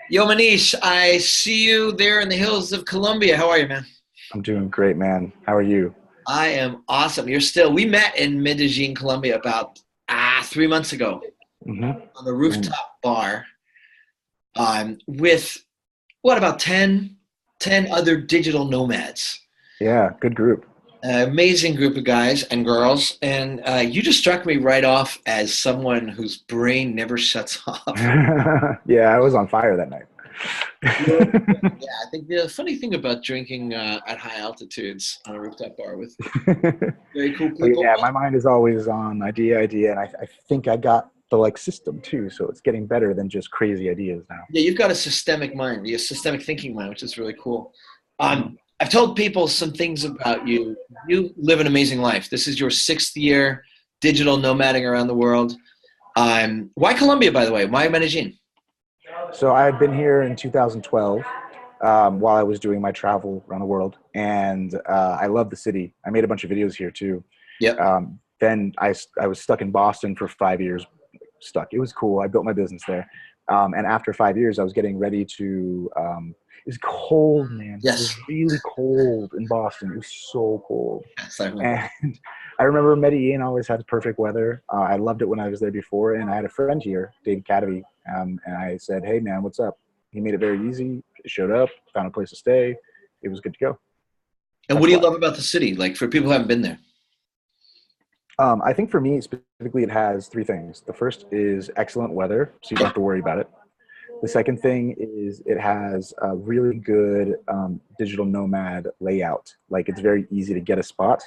Yo, Maneesh, I see you there in the hills of Colombia. How are you, man? I'm doing great, man. How are you? I am awesome. We met in Medellin, Colombia about 3 months ago Hmm. on the rooftop bar with what, about ten other digital nomads. Yeah, good group. Amazing group of guys and girls. And you just struck me right off as someone whose brain never shuts off. Yeah, I was on fire that night. Yeah, I think the funny thing about drinking at high altitudes on a rooftop bar with very cool But people. yeah, my mind is always on idea, and I think I got the system too, so it's getting better than just crazy ideas now. Yeah, you've got a systemic mind, a systemic thinking mind, which is really cool. Mhm. I've told people some things about you. You live an amazing life. This is your sixth year digital nomading around the world. Why Colombia, by the way? Why Medellin? So I had been here in 2012 while I was doing my travel around the world, and I love the city. I made a bunch of videos here too. Yep. Then I was stuck in Boston for 5 years. Stuck. It was cool. I built my business there. And after 5 years, I was getting ready to. It was cold, man. It was Yes. really cold in Boston. It was so cold. Yes, I remember. And I remember Medellin always had perfect weather. I loved it when I was there before. And I had a friend here, Dave Cademy, and I said, "Hey, man, what's up?" He made it very easy. Showed up, found a place to stay. It was good to go. And what That's do you why. love about the city? Like for people who haven't been there. I think for me specifically, it has three things. The first is excellent weather, so you don't have to worry about it. The second thing is it has a really good digital nomad layout. Like it's very easy to get a spot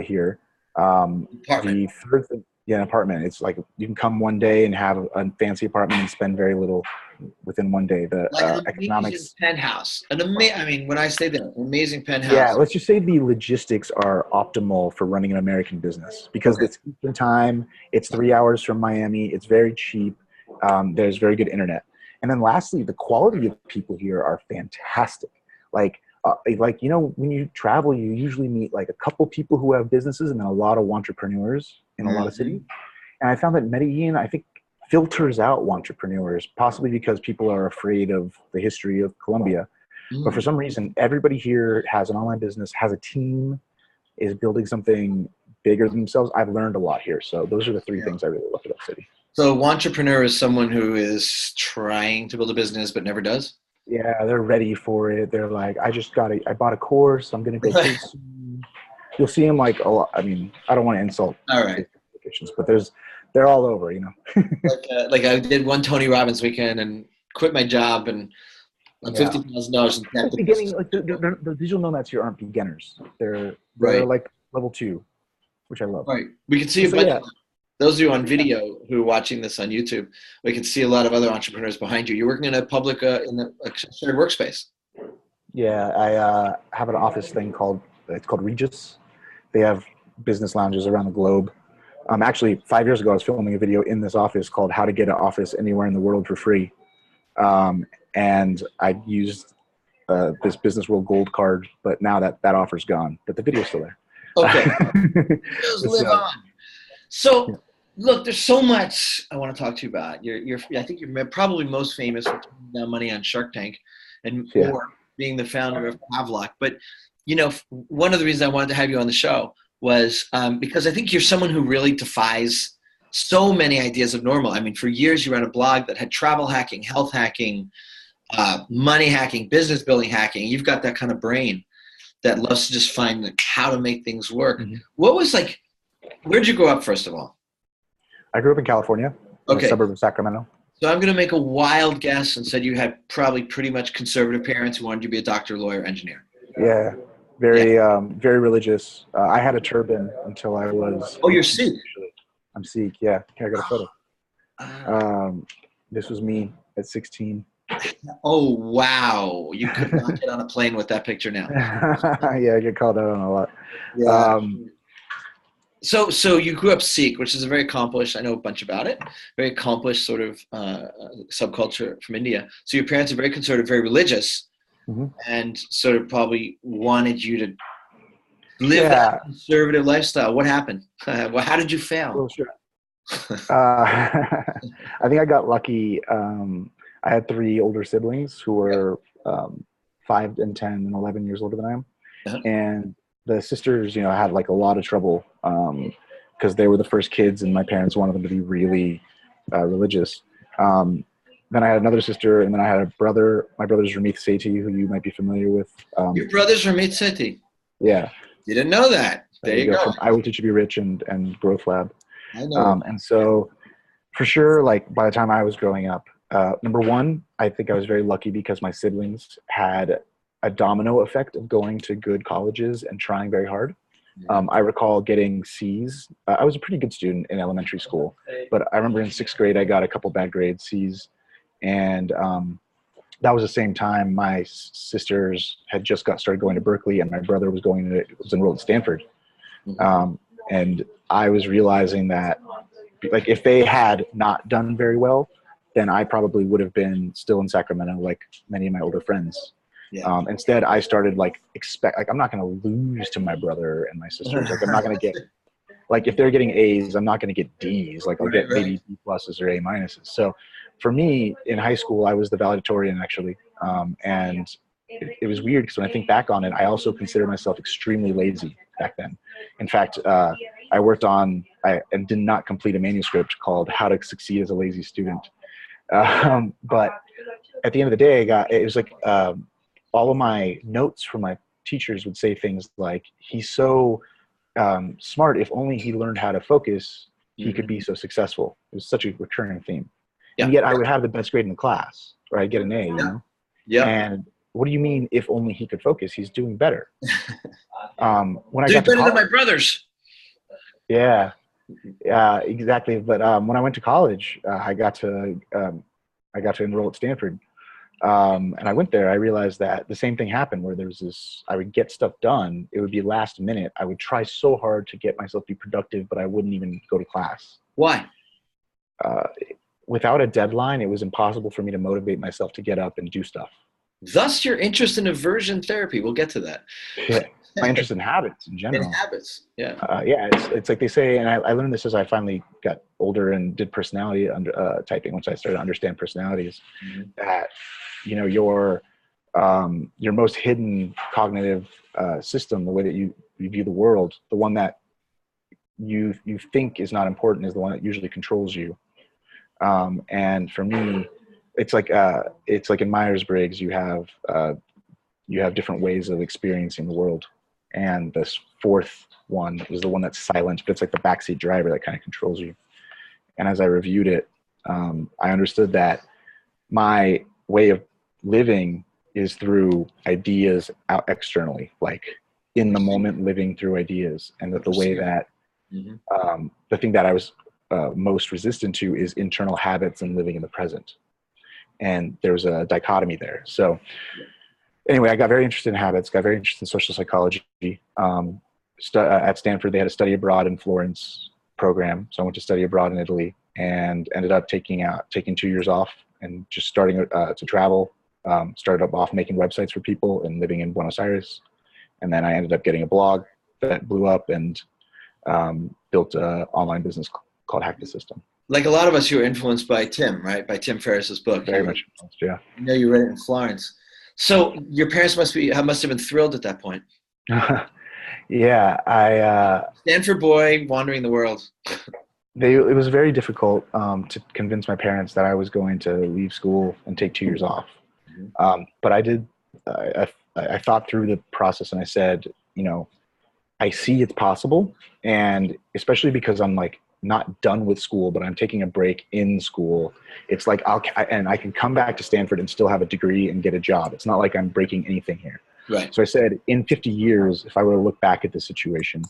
here. Apartment. The third thing, yeah, an apartment. It's like you can come one day and have a fancy apartment and spend very little within one day. The Like an amazing economics. penthouse. I mean, when I say that, an amazing Yeah, penthouse. let's just say the logistics are optimal for running an American business because Okay. it's Eastern time. It's 3 hours from Miami. It's very cheap. There's very good internet. And then lastly, the quality of people here are fantastic. When you travel, you usually meet like a couple people who have businesses and then a lot of entrepreneurs in a lot of cities. Mhm. And I found that Medellin, I think, filters out entrepreneurs, possibly because people are afraid of the history of Colombia. But for Mm. some reason, everybody here has an online business, has a team, is building something bigger than themselves. I've learned a lot here. So those are the three Yeah. things I really love about the city. So, entrepreneur is someone who is trying to build a business but never does. Yeah, they're ready for it. They're like, I bought a course. I'm going to go Right. pretty soon. You'll see them like a lot. I mean, I don't want to insult All right. big applications, but they're all over. Like I did one Tony Robbins weekend and quit my job and I'm Yeah. $50,000 in debt. Like beginning, like the digital nomads here aren't beginners. They're Right. like level two, which I love. Right. We can see But a so bunch yeah, of those of you on yeah. video who are watching this on YouTube. We can see a lot of other entrepreneurs behind you. You're working in a public a shared workspace. Yeah, I have an office thing called Regis. They have business lounges around the globe. Actually, 5 years ago, I was filming a video in this office called "How to Get an Office Anywhere in the World for Free," and I used this Business World Gold card, but now that offer's gone, but the video's still there. Okay. Those It's, live on. So, yeah, look, there's so much I want to talk to you about. I think you're probably most famous for taking down money on Shark Tank, and yeah. or being the founder of Pavlok. But one of the reasons I wanted to have you on the show was because I think you're someone who really defies so many ideas of normal. I mean, for years you ran a blog that had travel hacking, health hacking, money hacking, business building hacking. You've got that kind of brain that loves to just find like, how to make things work. Mhm. What was like? Where'd you grow up, first of all? I grew up in California, in a Okay, suburb of Sacramento. so I'm going to make a wild guess and said you had probably pretty much conservative parents who wanted you to be a doctor, lawyer, engineer. Yeah, Yeah. very religious. I had a turban until I was Oh, you're 18. Sikh. Actually, I'm Sikh. Yeah, here I got a photo. Ah. Um, this was me at 16. Oh, wow. You could not get on a plane with that picture now. Yeah, I get called out on a lot. Yeah. Um, So you grew up Sikh, which is a very accomplished, I know a bunch about it, very accomplished sort of subculture from India. So your parents are very conservative, very religious, mhm. and sort of probably wanted you to live that Yeah, conservative lifestyle. What happened? Well, how did you fail? well, sure. I think I got lucky. I had three older siblings who were 5 and 10 and 11 years older than I am. Uh-huh. And the sisters, had like a lot of trouble because they were the first kids and my parents wanted them to be really religious. Then I had another sister, and then I had a brother. My brother's Sethi, who you might be familiar with. Your brother's Sethi? Yeah. Didn't know that. There you go. From I Will Teach You to Be Rich and Growth Lab. I know. And so for sure, like by the time I was growing up, number one, I think I was very lucky because my siblings had a domino effect of going to good colleges and trying very hard. I recall getting C's. I was a pretty good student in elementary school, but I remember in 6th grade, I got a couple bad grades, C's. And that was the same time my sisters had just started going to Berkeley, and my brother was enrolled at Stanford. And I was realizing that, like, if they had not done very well, then I probably would have been still in Sacramento, like many of my older friends. Yeah. Instead, I started I'm not going to lose to my brother and my sisters. Like, I'm not going to get, like, if they're getting A's, I'm not going to get D's. Like, I'll get maybe B pluses or A minuses. So for me in high school, I was the valedictorian actually. And it was weird because when I think back on it, I also consider myself extremely lazy back then. In fact, I worked on, and did not complete a manuscript called How to Succeed as a Lazy Student. But at the end of the day, it was like, all of my notes from my teachers would say things like, he's so smart. If only he learned how to focus, he could be so successful. It was such a recurring theme. Yeah. And yet I would have the best grade in the class, or I'd get an A, you know? Yeah. And what do you mean, if only he could focus? He's doing better. When I doing got to better college, than my brothers. Yeah, exactly. But when I went to college, I got to enroll at Stanford. And I went there, I realized that the same thing happened where there was this, I would get stuff done. It would be last minute. I would try so hard to get myself to be productive, but I wouldn't even go to class. Why? Without a deadline, it was impossible for me to motivate myself to get up and do stuff. Thus your interest in aversion therapy. We'll get to that. Yeah. My interest in habits in general. In habits, yeah. It's like they say, and I learned this as I finally got older and did personality typing, once I started to understand personalities, that, your most hidden cognitive system, the way that you view the world, the one that you think is not important is the one that usually controls you. And for me, it's like in Myers-Briggs, you have different ways of experiencing the world. And this fourth one is the one that's silent, but it's like the backseat driver that kind of controls you. And as I reviewed it, I understood that my way of living is through ideas out externally, like in the moment, living through ideas. And that the way that the thing that I was most resistant to is internal habits and living in the present. And there's a dichotomy there. So anyway, I got very interested in habits, got very interested in social psychology. At Stanford, they had a study abroad in Florence program. So I went to study abroad in Italy and ended up taking 2 years off and just starting to travel. Started off making websites for people and living in Buenos Aires. And then I ended up getting a blog that blew up and built an online business called Hack the System. Like a lot of us, you were influenced by Tim, right? By Tim Ferriss's book. Very much influenced, yeah. I know you read it in Florence. So your parents must have been thrilled at that point. Yeah, Stanford boy wandering the world. It was very difficult to convince my parents that I was going to leave school and take 2 years off. But I did. I thought through the process and I said, I see it's possible, and especially because I'm like not done with school, but I'm taking a break in school. It's like I can come back to Stanford and still have a degree and get a job. It's not like I'm breaking anything here. Right. So I said, in 50 years, if I were to look back at this situation,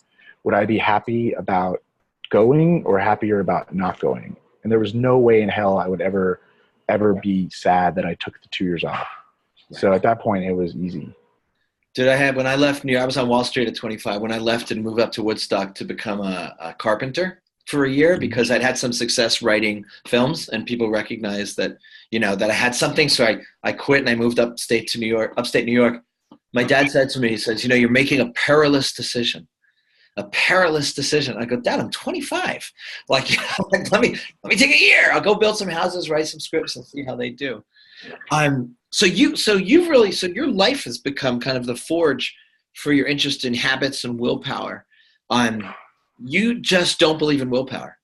would I be happy about going or happier about not going? And there was no way in hell I would ever be sad that I took the 2 years off. Right. So at that point, it was easy. When I left New York, I was on Wall Street at 25. When I left and moved up to Woodstock to become a carpenter for a year, because I'd had some success writing films and people recognized that, that I had something. So I quit and I moved upstate New York. My dad said to me, he says, you're making a perilous decision. a perilous decision. I go, Dad, I'm 25. Like, like let me take a year. I'll go build some houses, write some scripts, and see how they do. So your life has become kind of the forge for your interest in habits and willpower. You just don't believe in willpower.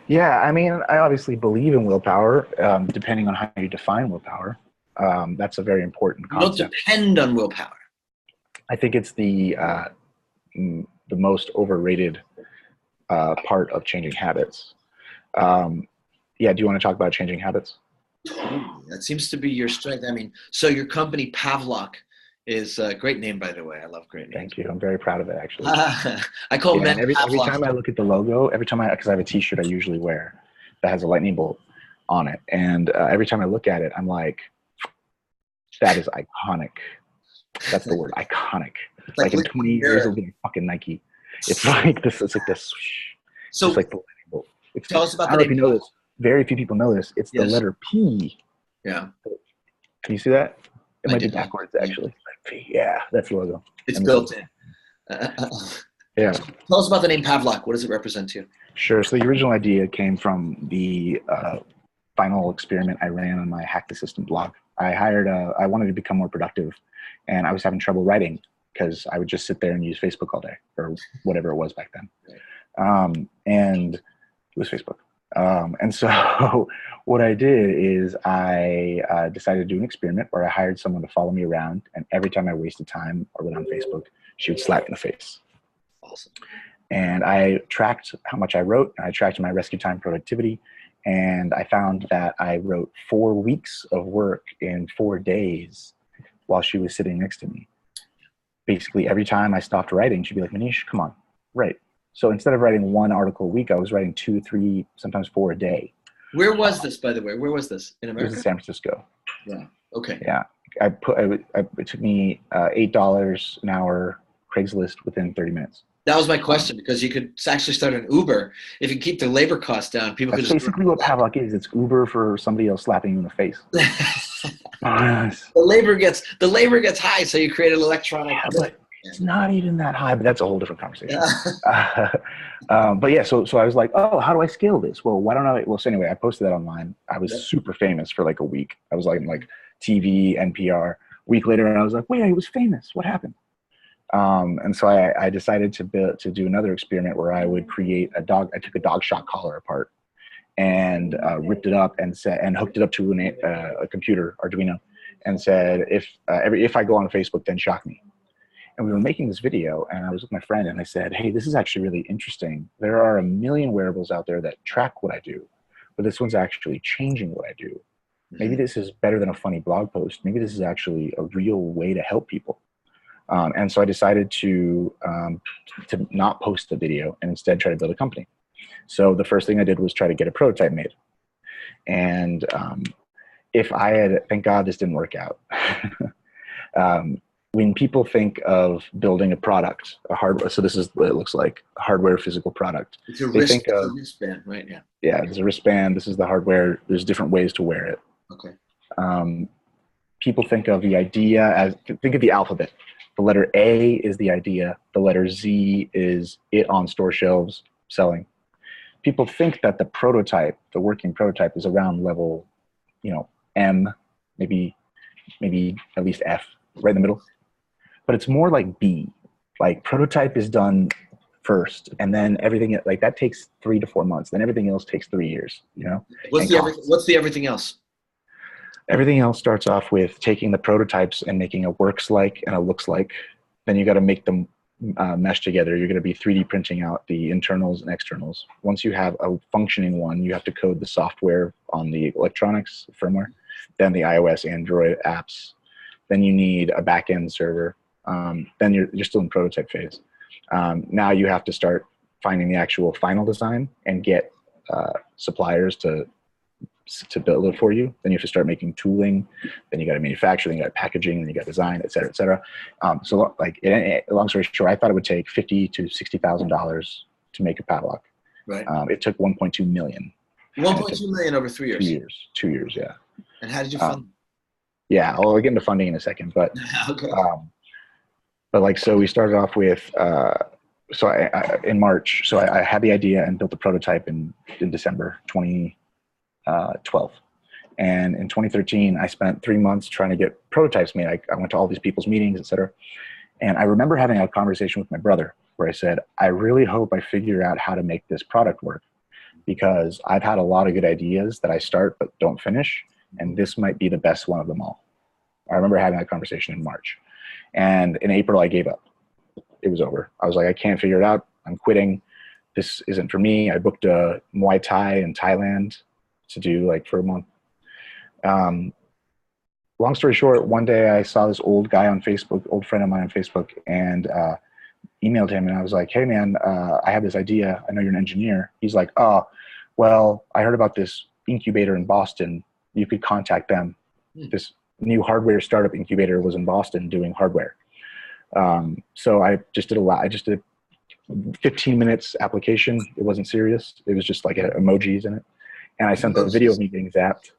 Yeah, I mean, I obviously believe in willpower, depending on how you define willpower. That's a very important concept. You don't depend on willpower. I think it's the most overrated part of changing habits. Yeah, do you want to talk about changing habits? That seems to be your strength. I mean, so your company Pavlok is a great name, by the way. I love great names. Thank you. I'm very proud of it, actually. I call men every time I look at the logo, because I have a T-shirt I usually wear that has a lightning bolt on it, and every time I look at it, I'm like, that is iconic. That's the word, iconic. Like in 20 years, it'll be fucking Nike. It's like this. It's like this. So just like the lightning bolt. Tell us about I don't know if you know this. Very few people know this. It's the letter P. Yeah. Can you see that? It might be backwards, actually. Yeah, that's the logo. It's built in. Yeah. Tell us about the name Pavlok. What does it represent to you? Sure. So the original idea came from the final experiment I ran on my Hack the System blog. I wanted to become more productive, and I was having trouble writing because I would just sit there and use Facebook all day, or whatever it was back then. Right. And it was Facebook. And so what I did is I decided to do an experiment where I hired someone to follow me around, and every time I wasted time or went on Facebook, she would slap me in the face. Awesome. And I tracked how much I wrote, and I tracked my rescue time productivity, and I found that I wrote 4 weeks of work in 4 days while she was sitting next to me. Basically, every time I stopped writing, she'd be like, Maneesh, come on, write. So instead of writing 1 article a week, I was writing 2, 3, sometimes 4 a day. Where was this, by the way? Where was this? In America? It was in San Francisco. Yeah. Okay. Yeah. It took me $8 an hour Craigslist within 30 minutes. That was my question, because you could actually start an Uber. If you keep the labor costs down, people could just... That's basically what Pavlok is. It's Uber for somebody else slapping you in the face. The labor gets high, so you create an electronic... Yeah, but it's not even that high, but that's a whole different conversation. But yeah, so I was like, oh, how do I scale this? Well, why don't I? Well, so anyway, I posted that online. I was super famous for like a week. I was like TV, NPR. A week later, I was like, wait, I was famous. What happened? And so I decided to do another experiment where I would create a dog. I took a dog shot collar apart and ripped it up and hooked it up to a computer, Arduino, and said, if I go on Facebook, then shock me. And we were making this video, and I was with my friend, and I said, hey, this is actually really interesting. There are a million wearables out there that track what I do, but this one's actually changing what I do. Maybe this is better than a funny blog post. Maybe this is actually a real way to help people. And so I decided to not post the video and instead try to build a company. So the first thing I did was try to get a prototype made. And thank God this didn't work out. When people think of building a product, a hardware, so this is what it looks like, a hardware physical product. It's a wristband, right? Yeah. Yeah, there's a wristband. This is the hardware. There's different ways to wear it. Okay. People think of the idea think of the alphabet. The letter A is the idea. The letter Z is it on store shelves selling. People think that the prototype, the working prototype, is around level, M, maybe at least F, right in the middle. But it's more like B. Like prototype is done first, and then everything that takes 3 to 4 months. Then everything else takes 3 years. What's the everything else? Everything else starts off with taking the prototypes and making a works like and a looks like. Then you got to make them mesh together. You're going to be 3D printing out the internals and externals. Once you have a functioning one, you have to code the software on the electronics firmware, then the iOS, Android apps. Then you need a back-end server. Then you're still in prototype phase. Now you have to start finding the actual final design and get suppliers to build it for you. Then you have to start making tooling. Then you got to manufacture. Then you got packaging. Then you got design, et cetera, et cetera. So long story short, I thought it would take $50,000 to $60,000 to make a Pavlok. Right. It took 1.2 million. 1.2 million over 3 years. 2 years, yeah. And how did you fund? Yeah, I'll get into funding in a second, but okay. But so we started off with so in March, so I had the idea and built the prototype in December 2012. And in 2013, I spent 3 months trying to get prototypes made. I went to all these people's meetings, et cetera. And I remember having a conversation with my brother where I said, I really hope I figure out how to make this product work, because I've had a lot of good ideas that I start but don't finish, and this might be the best one of them all. I remember having that conversation in March. And in April, I gave up. It was over. I was like, I can't figure it out. I'm quitting. This isn't for me. I booked a Muay Thai in Thailand to do like for a month. Long story short, one day I saw this old guy on Facebook, old friend of mine on Facebook, and emailed him, and I was like, hey man, I have this idea. I know you're an engineer. He's like, oh, well, I heard about this incubator in Boston. You could contact them. This new hardware startup incubator was in Boston doing hardware. So I just did I just did 15 minutes application. It wasn't serious. It was just like emojis in it. And I sent the video of me getting zapped.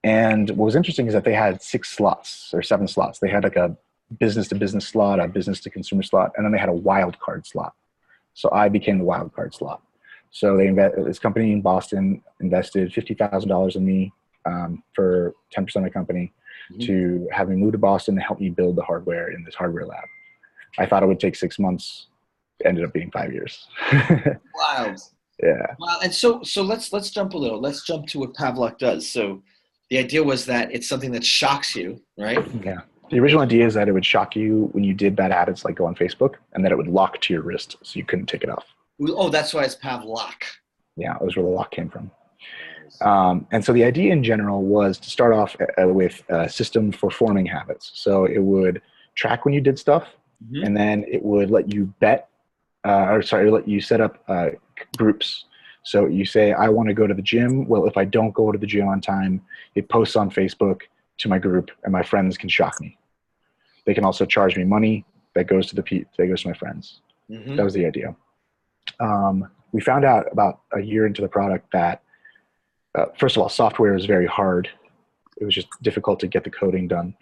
And what was interesting is that they had 6 slots or 7 slots. They had like a business to business slot, a business to consumer slot, and then they had a wild card slot. So I became the wild card slot. So this company in Boston invested $50,000 in me for 10% of my company to have me move to Boston to help me build the hardware in this hardware lab. I thought it would take 6 months. It ended up being 5 years. Wild. Yeah. Wow. And so let's jump a little. Let's jump to what Pavlok does. So the idea was that it's something that shocks you, right? Yeah. The original idea is that it would shock you when you did bad habits, like go on Facebook, and that it would lock to your wrist so you couldn't take it off. Oh, that's why it's Pavlok. Yeah, that was where the lock came from. And so the idea in general was to start off with a system for forming habits. So it would track when you did stuff, and then it would let you let you set up groups. So you say, I want to go to the gym. Well, if I don't go to the gym on time, it posts on Facebook to my group, and my friends can shock me. They can also charge me money that goes to my friends. That was the idea. We found out about a year into the product that, first of all, software is very hard. It was just difficult to get the coding done.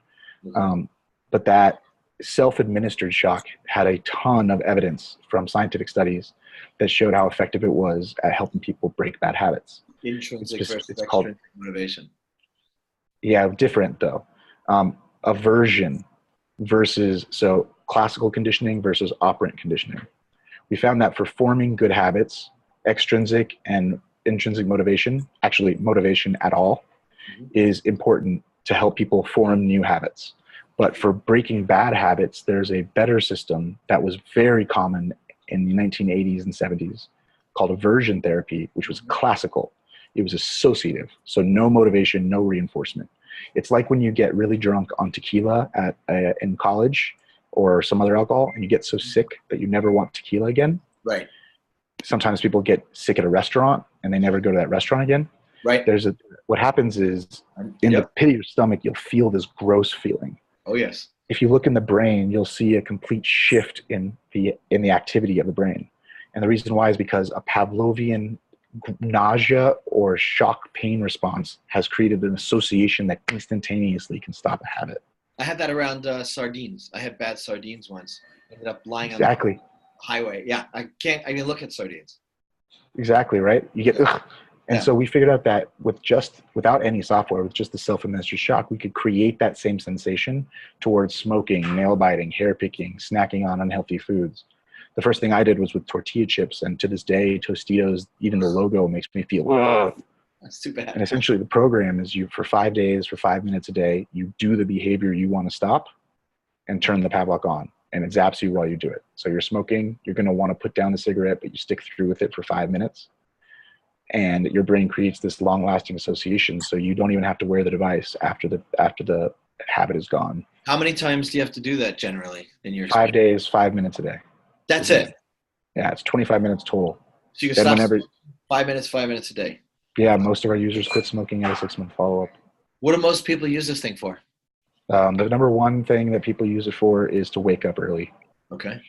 But that self-administered shock had a ton of evidence from scientific studies that showed how effective it was at helping people break bad habits. Intrinsic versus extrinsic motivation. Yeah, different though. Aversion versus, so classical conditioning versus operant conditioning. We found that for forming good habits, extrinsic and intrinsic motivation, actually motivation at all, is important to help people form new habits. But for breaking bad habits, there's a better system that was very common in the 1980s and 70s called aversion therapy, which was classical. It was associative, so no motivation, no reinforcement. It's like when you get really drunk on tequila in college or some other alcohol, and you get so sick that you never want tequila again. Right. Sometimes people get sick at a restaurant and they never go to that restaurant again. Right. What happens is in the pit of your stomach, you'll feel this gross feeling. Oh yes. If you look in the brain, you'll see a complete shift in the activity of the brain. And the reason why is because a Pavlovian nausea or shock pain response has created an association that instantaneously can stop a habit. I had that around sardines. I had bad sardines once. Ended up lying on the highway. Yeah, I can't even look at sardines. Exactly, right? You get ugh. And so we figured out that without any software, with just the self-administered shock, we could create that same sensation towards smoking, nail biting, hair picking, snacking on unhealthy foods. The first thing I did was with tortilla chips, and to this day, Tostitos, even the logo makes me feel, ugh. That's too bad. And essentially the program is you, for 5 days, for 5 minutes a day, you do the behavior you want to stop and turn the Pavlok on, and it zaps you while you do it. So you're smoking, you're going to want to put down the cigarette, but you stick through with it for 5 minutes. And your brain creates this long-lasting association, so you don't even have to wear the device after the habit is gone. How many times do you have to do that generally in your 5 days, 5 minutes a day? That's it? Yeah, it's 25 minutes total. So you can stop 5 minutes a day? Yeah, most of our users quit smoking at a 6-month follow-up. What do most people use this thing for? The number one thing that people use it for is to wake up early. Okay.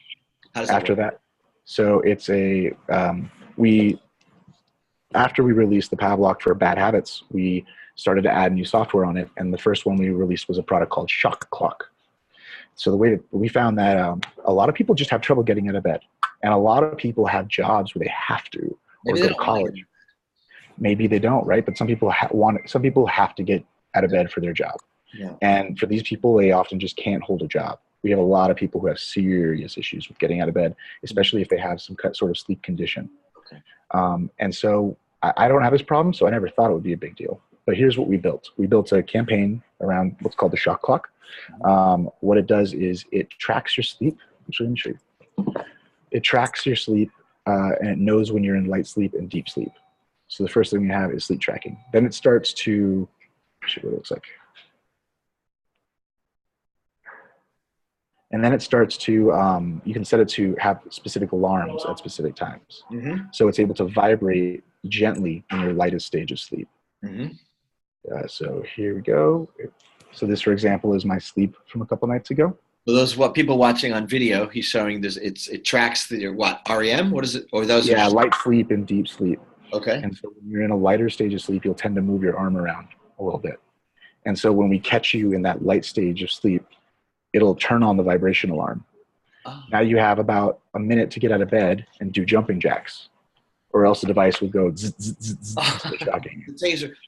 How does that work? So it's after we released the Pavlok for bad habits, we started to add new software on it. And the first one we released was a product called Shock Clock. So the way that we found that a lot of people just have trouble getting out of bed, and a lot of people have jobs where they have to, or Maybe go they to don't want college. Maybe they don't, right? But some people some people have to get out of bed for their job. Yeah. And for these people, they often just can't hold a job. We have a lot of people who have serious issues with getting out of bed, especially if they have some sort of sleep condition. Okay. And so I don't have this problem, so I never thought it would be a big deal. But here's what we built. We built a campaign around what's called the shot clock. What it does is it tracks your sleep. Actually, let me show you. It tracks your sleep, and it knows when you're in light sleep and deep sleep. So the first thing we have is sleep tracking. Then it starts to, show you what it looks like. And then it starts to, you can set it to have specific alarms at specific times. Mm-hmm. So it's able to vibrate gently in your lightest stage of sleep. Mm-hmm. So here we go. So this, for example, is my sleep from a couple nights ago. For those people watching on video, he's showing this. It tracks what REM. What is it? Or those? Yeah, light sleep and deep sleep. Okay. And so when you're in a lighter stage of sleep, you'll tend to move your arm around a little bit. And so when we catch you in that light stage of sleep, it'll turn on the vibration alarm. Oh. Now you have about a minute to get out of bed and do jumping jacks, or else the device will go zzz, zzz, zzz, zzz, shocking.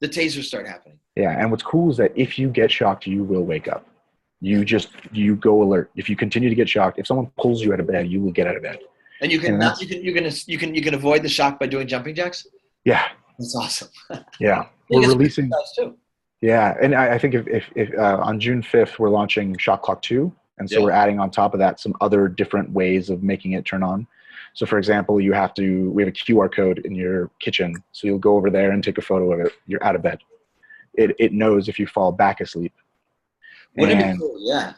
The tasers start happening. Yeah, and what's cool is that if you get shocked, you will wake up. You go alert. If you continue to get shocked, if someone pulls you out of bed, you will get out of bed. And you can avoid the shock by doing jumping jacks? Yeah. That's awesome. Yeah. We're releasing too. Yeah, and I think if on June 5th we're launching Shot Clock 2, and so we're adding on top of that some other different ways of making it turn on. So for example, we have a QR code in your kitchen, so you'll go over there and take a photo of it. You're out of bed. It knows if you fall back asleep. Wouldn't it be cool? Yeah.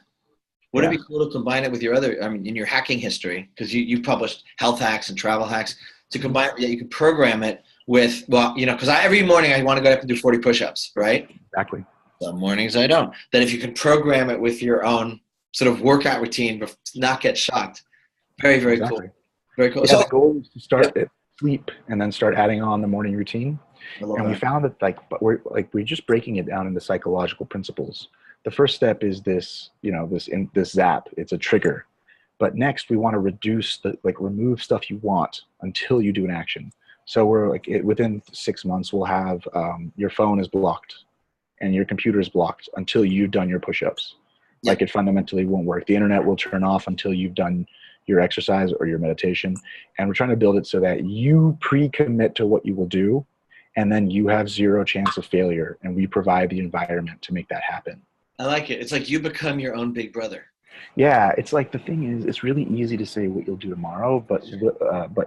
Wouldn't it be cool to combine it with your other, in your hacking history, because you published health hacks and travel hacks, to combine, you can program it with, because every morning I want to go up and do 40 push-ups, right? Exactly. Some mornings I don't. That if you can program it with your own sort of workout routine, but not get shocked. Very, very cool. Very cool. Yeah, so the goal is to start at sleep and then start adding on the morning routine. And we found that we're just breaking it down into psychological principles. The first step is this zap. It's a trigger. But next we want to remove stuff you want until you do an action. So we're within 6 months, we'll have your phone is blocked and your computer is blocked until you've done your push-ups. Yep. It fundamentally won't work. The internet will turn off until you've done your exercise or your meditation. And we're trying to build it so that you pre-commit to what you will do, and then you have zero chance of failure, and we provide the environment to make that happen. I like it. It's like you become your own big brother. Yeah, it's like the thing is, it's really easy to say what you'll do tomorrow, but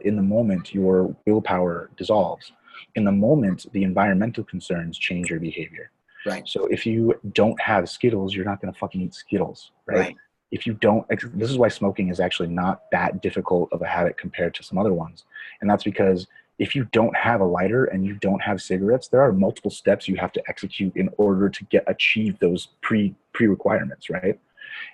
in the moment, your willpower dissolves. In the moment, the environmental concerns change your behavior. Right. So if you don't have Skittles, you're not going to fucking eat Skittles, right? If you don't, this is why smoking is actually not that difficult of a habit compared to some other ones. And that's because if you don't have a lighter and you don't have cigarettes, there are multiple steps you have to execute in order to achieve those pre-requirements, right?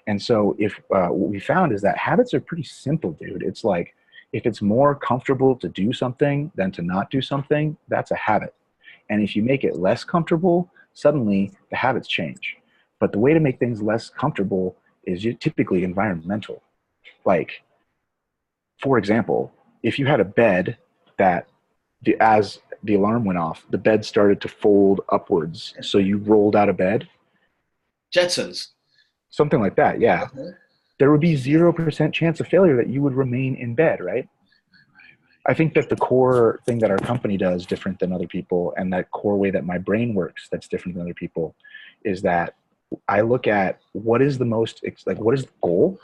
And so what we found is that habits are pretty simple, dude. It's like, if it's more comfortable to do something than to not do something, that's a habit. And if you make it less comfortable, suddenly the habits change. But the way to make things less comfortable is typically environmental. Like, for example, if you had a bed that as the alarm went off, the bed started to fold upwards, so you rolled out of bed. Jetsons. Something like that, yeah. Okay. There would be 0% chance of failure that you would remain in bed, right? I think that the core thing that our company does different than other people, and that core way that my brain works that's different than other people, is that I look at what is the goal?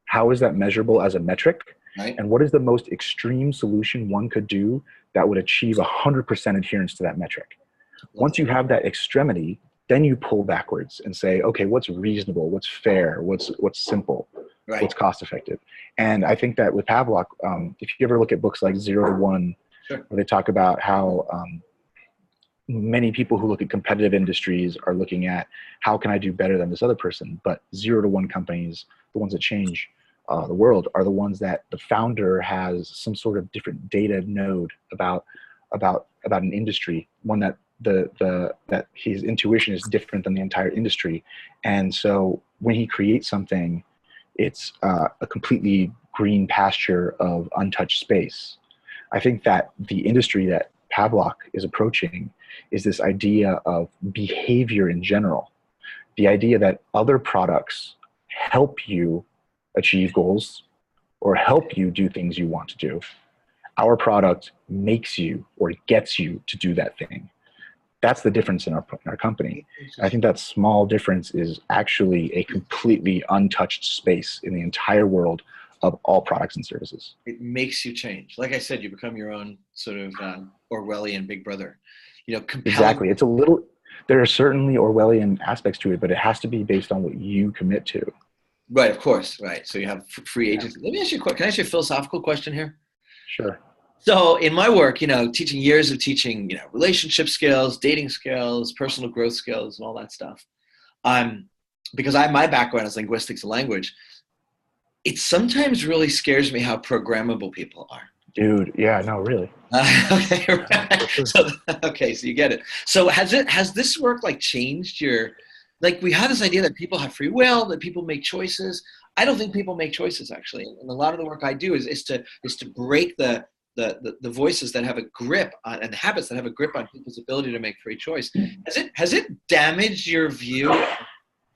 How is that measurable as a metric? Right. And what is the most extreme solution one could do that would achieve 100% adherence to that metric? Once you have that extremity, then you pull backwards and say, okay, what's reasonable? What's fair? What's simple? Right. What's cost effective? And I think that with Pavlok, if you ever look at books like 0 to 1, sure, where they talk about how many people who look at competitive industries are looking at how can I do better than this other person, but 0 to 1 companies, the ones that change the world, are the ones that the founder has some sort of different data node about an industry, one that that his intuition is different than the entire industry. And so when he creates something, it's a completely green pasture of untouched space. I think that the industry that Pavlok is approaching is this idea of behavior in general. The idea that other products help you achieve goals or help you do things you want to do. Our product makes you or gets you to do that thing. That's the difference in our company. I think that small difference is actually a completely untouched space in the entire world of all products and services. It makes you change. Like I said, you become your own sort of Orwellian big brother. Compelling. Exactly. It's a little, there are certainly Orwellian aspects to it, but it has to be based on what you commit to. Right, of course. Right. So you have free agency. Let me ask you can I ask you a philosophical question here? Sure. So in my work, teaching years of teaching, relationship skills, dating skills, personal growth skills, and all that stuff. Because my background is linguistics and language. It sometimes really scares me how programmable people are. Dude, yeah, no, really. Okay, right. Sure. So you get it. So has this work changed your, we have this idea that people have free will, that people make choices. I don't think people make choices actually, and a lot of the work I do is to break the voices that have a grip on, and the habits that have a grip on people's ability to make free choice. Has it damaged your view of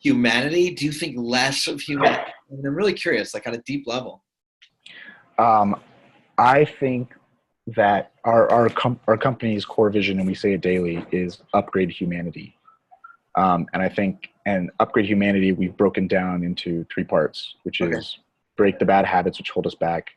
humanity? Do you think less of humanity? And I'm really curious, on a deep level. I think that our company's core vision, and we say it daily, is upgrade humanity. And upgrade humanity, we've broken down into 3 parts, which is break the bad habits which hold us back,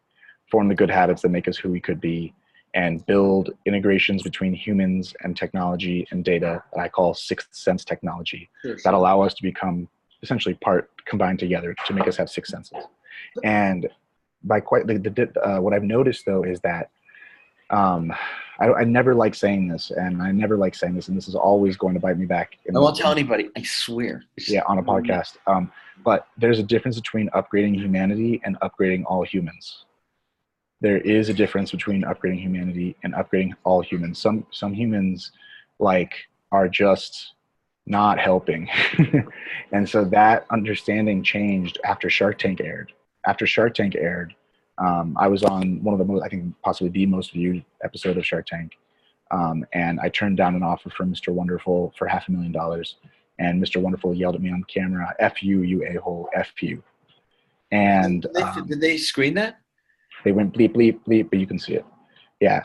form the good habits that make us who we could be, and build integrations between humans and technology and data that I call sixth sense technology that allow us to become essentially combined together to make us have 6 senses. And by what I've noticed though is that I never like saying this, and this is always going to bite me back. I won't tell anybody, I swear. Yeah, on a podcast. But there's a difference between upgrading humanity and upgrading all humans. There is a difference between upgrading humanity and upgrading all humans. Some humans are just not helping. And so that understanding changed after Shark Tank aired. I was on one of the most, I think possibly the most viewed episode of Shark Tank. And I turned down an offer from Mr. Wonderful for $500,000. And Mr. Wonderful yelled at me on camera, "F you, you a-hole, F you." And did they screen that? They went bleep, bleep, bleep, but you can see it. Yeah.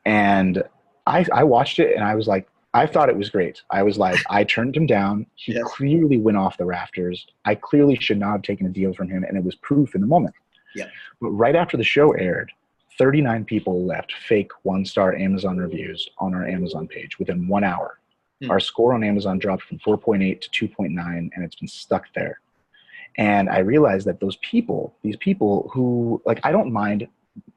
And I watched it and I was like, I thought it was great. I was like, I turned him down. He clearly went off the rafters. I clearly should not have taken a deal from him. And it was proof in the moment. Yeah. But right after the show aired, 39 people left fake 1-star Amazon reviews on our Amazon page within 1 hour. Our score on Amazon dropped from 4.8 to 2.9, and it's been stuck there. And I realized that these people who, I don't mind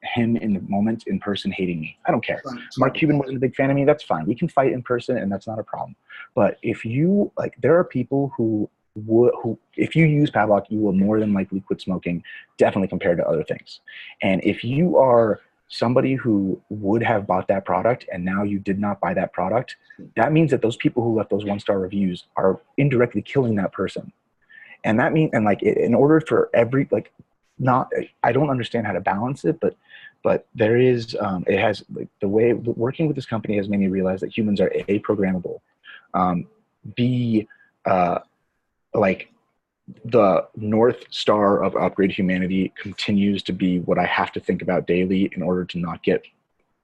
him in the moment in person hating me. I don't care. Mark Cuban wasn't a big fan of me. That's fine. We can fight in person, and that's not a problem. But if you, there are people who if you use Pavlok, you will more than likely quit smoking, definitely compared to other things. And if you are somebody who would have bought that product and now you did not buy that product, that means that those people who left those 1-star reviews are indirectly killing that person. And that means, in order for I don't understand how to balance it, but there is, it has, the way working with this company has made me realize that humans are A, programmable, B, the North Star of upgrade humanity continues to be what I have to think about daily in order to not get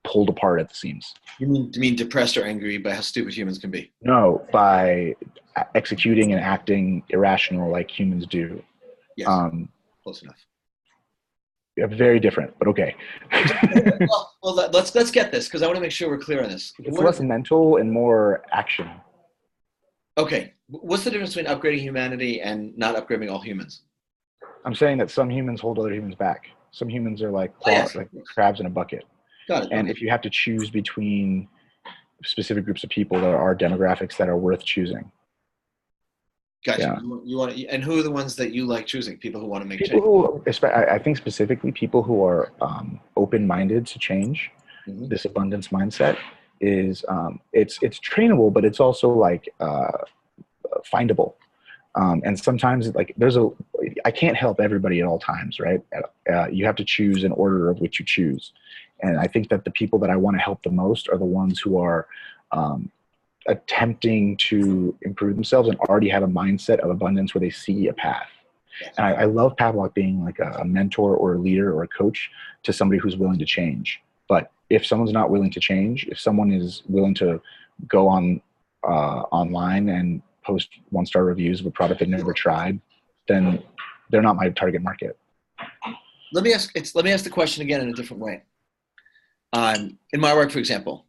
pulled apart at the seams. You mean depressed or angry by how stupid humans can be? No, by executing and acting irrational like humans do. Yes, close enough. Very different, but okay. well, let's get this, because I want to make sure we're clear on this. It's less mental and more action. Okay, what's the difference between upgrading humanity and not upgrading all humans? I'm saying that some humans hold other humans back. Some humans are like crabs in a bucket. Got it. And if you have to choose between specific groups of people, there are demographics that are worth choosing. Gotcha. Yeah. You want to, and who are the ones that you like choosing? People who want to make change. I think specifically people who are open-minded to change. Mm-hmm. This abundance mindset is it's trainable, but it's also findable. And sometimes there's a I can't help everybody at all times, right? You have to choose an order of which you choose. And I think that the people that I want to help the most are the ones who are attempting to improve themselves and already have a mindset of abundance where they see a path. And I love Pavlok being like a mentor or a leader or a coach to somebody who's willing to change. But if someone's not willing to change, if someone is willing to go on online and post 1-star reviews of a product they've never tried, then they're not my target market. Let me ask the question again in a different way. In my work, for example,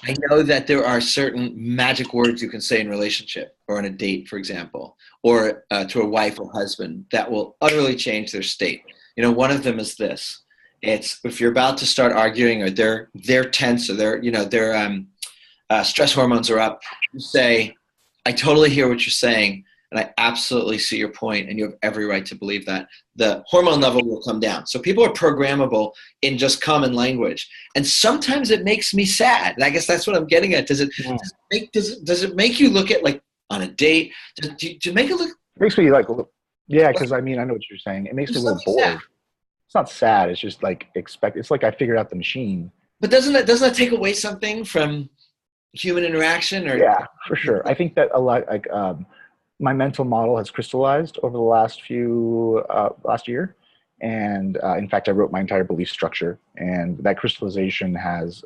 I know that there are certain magic words you can say in relationship or on a date, for example, or to a wife or husband that will utterly change their state. You know, one of them is this. It's if you're about to start arguing or they're tense or their stress hormones are up, you say, I totally hear what you're saying, and I absolutely see your point, and you have every right to believe that. The hormone level will come down. So people are programmable in just common language. And sometimes it makes me sad. And I guess that's what I'm getting at. Does it make you look at, like, on a date? Do you make it look? It makes me like, yeah, because I mean, I know what you're saying. It makes me a little bored. Sad. It's not sad. It's just like it's like I figured out the machine. But doesn't that take away something from human interaction? Or yeah, for sure. I think that a lot, like, my mental model has crystallized over the last year. And in fact, I wrote my entire belief structure, and that crystallization has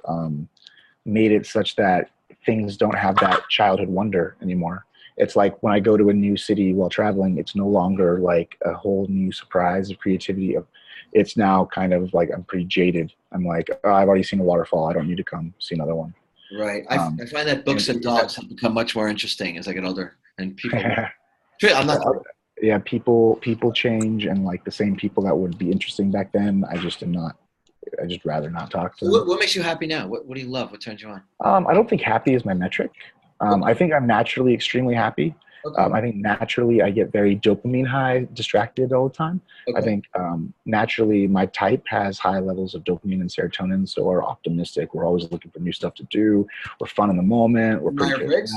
made it such that things don't have that childhood wonder anymore. It's like when I go to a new city while traveling, it's no longer like a whole new surprise of creativity. It's now kind of like I'm pretty jaded. I'm like, oh, I've already seen a waterfall. I don't need to come see another one. Right. I find that books and dogs have become much more interesting as I get older. And people, I'm not. Yeah, people change, and like the same people that would be interesting back then, I just rather not talk to them. What makes you happy now? What do you love? What turns you on? I don't think happy is my metric. I think I'm naturally extremely happy. Okay. I think naturally I get very dopamine high, distracted all the time. Okay. I think naturally my type has high levels of dopamine and serotonin, so we're optimistic. We're always looking for new stuff to do. We're fun in the moment. We're pretty good.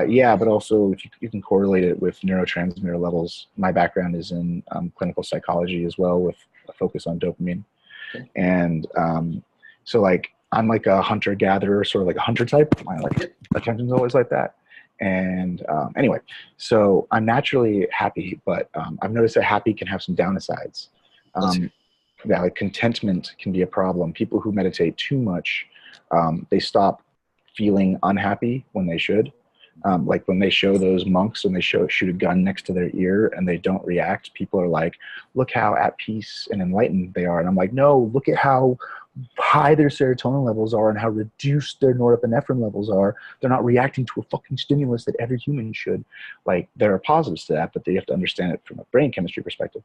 Yeah, but also if you can correlate it with neurotransmitter levels. My background is in clinical psychology as well, with a focus on dopamine. Okay. And so like I'm like a hunter-gatherer, sort of like a hunter type. My like attention's always like that. And anyway, so I'm naturally happy, but I've noticed that happy can have some downsides. Yeah, like contentment can be a problem. People who meditate too much, they stop feeling unhappy when they should. Like when they show those monks, when they shoot a gun next to their ear and they don't react, people are like, look how at peace and enlightened they are. And I'm like, no, look at how high their serotonin levels are and how reduced their norepinephrine levels are. They're not reacting to a fucking stimulus that every human should. Like, there are positives to that, but you have to understand it from a brain chemistry perspective.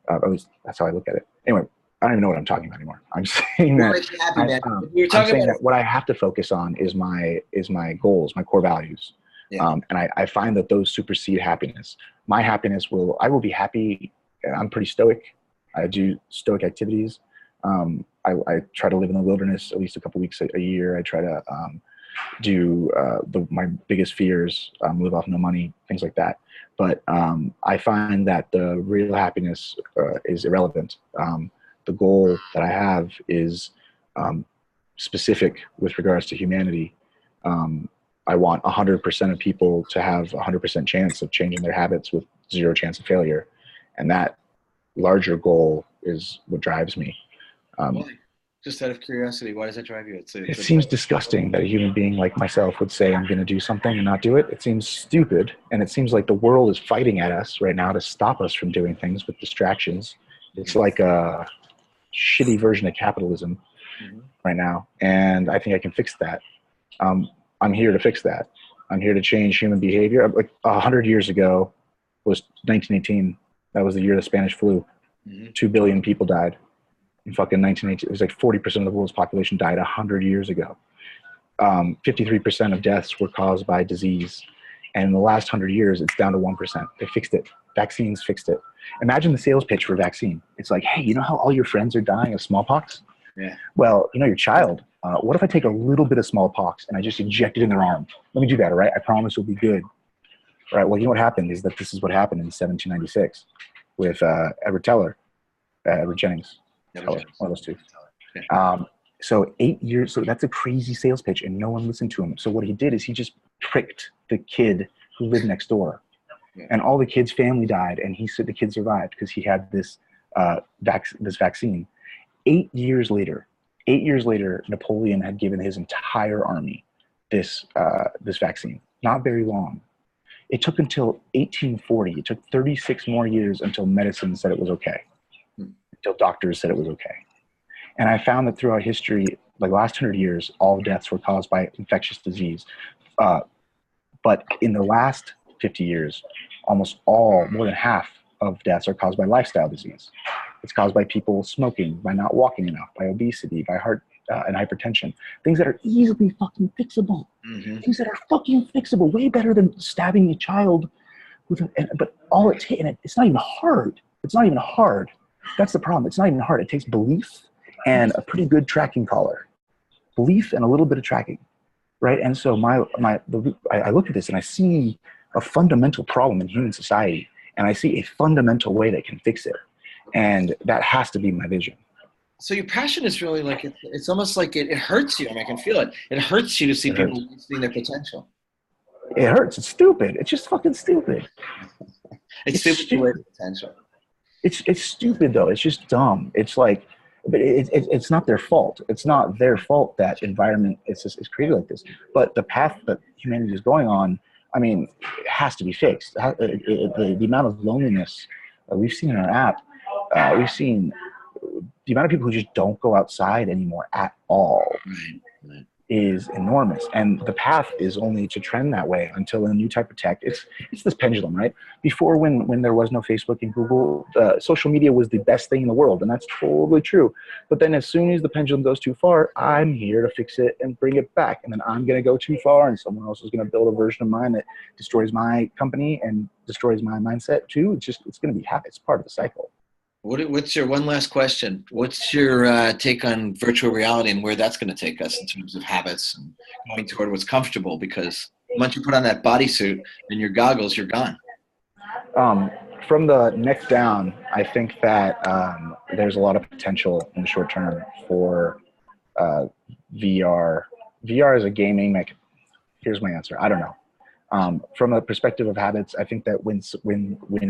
At least that's how I look at it. Anyway, I don't even know what I'm talking about anymore. I'm saying that what I have to focus on is my goals, my core values. Yeah. And I find that those supersede happiness. My happiness I will be happy. I'm pretty stoic. I do stoic activities. I try to live in the wilderness at least a couple weeks a year. I try to do my biggest fears, live off no money, things like that. But I find that the real happiness is irrelevant. The goal that I have is specific with regards to humanity. I want 100% of people to have 100% chance of changing their habits with 0 chance of failure. And that larger goal is what drives me. Why? Just out of curiosity, why does that drive you? It seems disgusting that a human being like myself would say, I'm going to do something and not do it. It seems stupid. And it seems like the world is fighting at us right now to stop us from doing things with distractions. It's like a shitty version of capitalism right now. And I think I can fix that. I'm here to fix that. I'm here to change human behavior. Like 100 years ago was 1918. That was the year of the Spanish flu. 2 billion people died in fucking 1918. It was like 40% of the world's population died 100 years ago. 53% of deaths were caused by disease. And in the last 100 years, it's down to 1%. They fixed it. Vaccines fixed it. Imagine the sales pitch for vaccine. It's like, hey, you know how all your friends are dying of smallpox? Yeah. Well, you know your child. What if I take a little bit of smallpox and I just inject it in their arm? Let me do that, all right? I promise it'll be good. Right. Well, you know what happened is that this is what happened in 1796 with Edward Teller, Edward Jennings, Teller, one of those two. So 8 years. So that's a crazy sales pitch, and no one listened to him. So what he did is he just tricked the kid who lived next door, and all the kid's family died, and he said the kid survived because he had this this vaccine. 8 years later, Napoleon had given his entire army this vaccine. Not very long. It took until 1840. It took 36 more years until medicine said it was okay, until doctors said it was okay. And I found that throughout history, like the last 100 years, all deaths were caused by infectious disease. But in the last 50 years, more than half of deaths are caused by lifestyle disease. It's caused by people smoking, by not walking enough, by obesity, by heart and hypertension. Things that are easily fucking fixable. Mm-hmm. Things that are fucking fixable, way better than stabbing a child. But all it takes, and it's not even hard. It's not even hard. That's the problem. It's not even hard. It takes belief and a pretty good tracking collar. Belief and a little bit of tracking, right? And so I look at this and I see a fundamental problem in human society, and I see a fundamental way that can fix it. And that has to be my vision. So your passion is really like, it's almost like it hurts you. I mean, I can feel it. It hurts you to see people wasting their potential. It hurts. It's stupid. It's just fucking stupid. It's stupid to waste potential. It's stupid though. It's just dumb. It's like, but it's not their fault. It's not their fault that environment is created like this. But the path that humanity is going on, I mean, it has to be fixed. The amount of loneliness we've seen in our app, we've seen the amount of people who just don't go outside anymore at all is enormous. And the path is only to trend that way until a new type of tech. It's this pendulum, right? Before, when there was no Facebook and Google, social media was the best thing in the world, and that's totally true. But then as soon as the pendulum goes too far, I'm here to fix it and bring it back. And then I'm going to go too far, and someone else is going to build a version of mine that destroys my company and destroys my mindset too. It's going to be habit. It's part of the cycle. What's your one last question? What's your take on virtual reality and where that's going to take us in terms of habits and going toward what's comfortable? Because once you put on that bodysuit and your goggles, you're gone. From the neck down, I think that there's a lot of potential in the short term for VR. VR is a gaming. Here's my answer. I don't know. From a perspective of habits, I think that when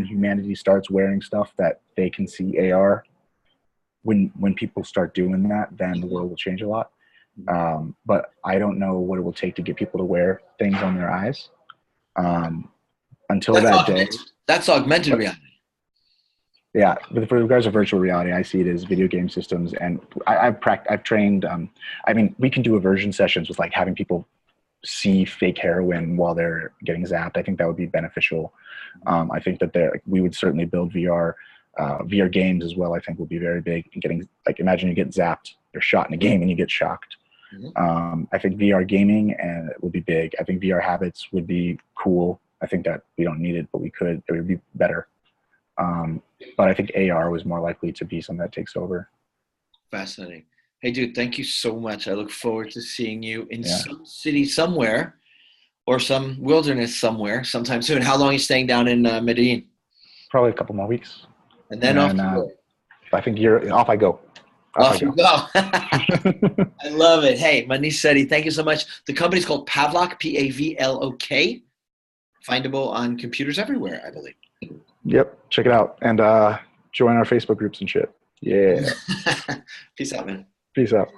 humanity starts wearing stuff that they can see AR, when people start doing that, then the world will change a lot. But I don't know what it will take to get people to wear things on their eyes. Until that day. That's augmented reality. Yeah, but for regards to virtual reality, I see it as video game systems, and I've trained. I mean, we can do immersion sessions with like having people see fake heroin while they're getting zapped. I think that would be beneficial. I think that we would certainly build VR games as well. I think would be very big. Getting, like, imagine you get zapped, you're shot in a game and you get shocked. Mm-hmm. I think VR gaming and it would be big. I think VR habits would be cool. I think that we don't need it, but we could. It would be better. But I think AR was more likely to be something that takes over. Fascinating. Hey, dude, thank you so much. I look forward to seeing you in some city somewhere or some wilderness somewhere sometime soon. How long are you staying down in Medellin? Probably a couple more weeks. And then off you go. I think off I go. Off you go. I love it. Hey, Maneesh Sethi, thank you so much. The company's called Pavlok, Pavlok. Findable on computers everywhere, I believe. Yep. Check it out. And join our Facebook groups and shit. Yeah. Peace out, man. Peace out.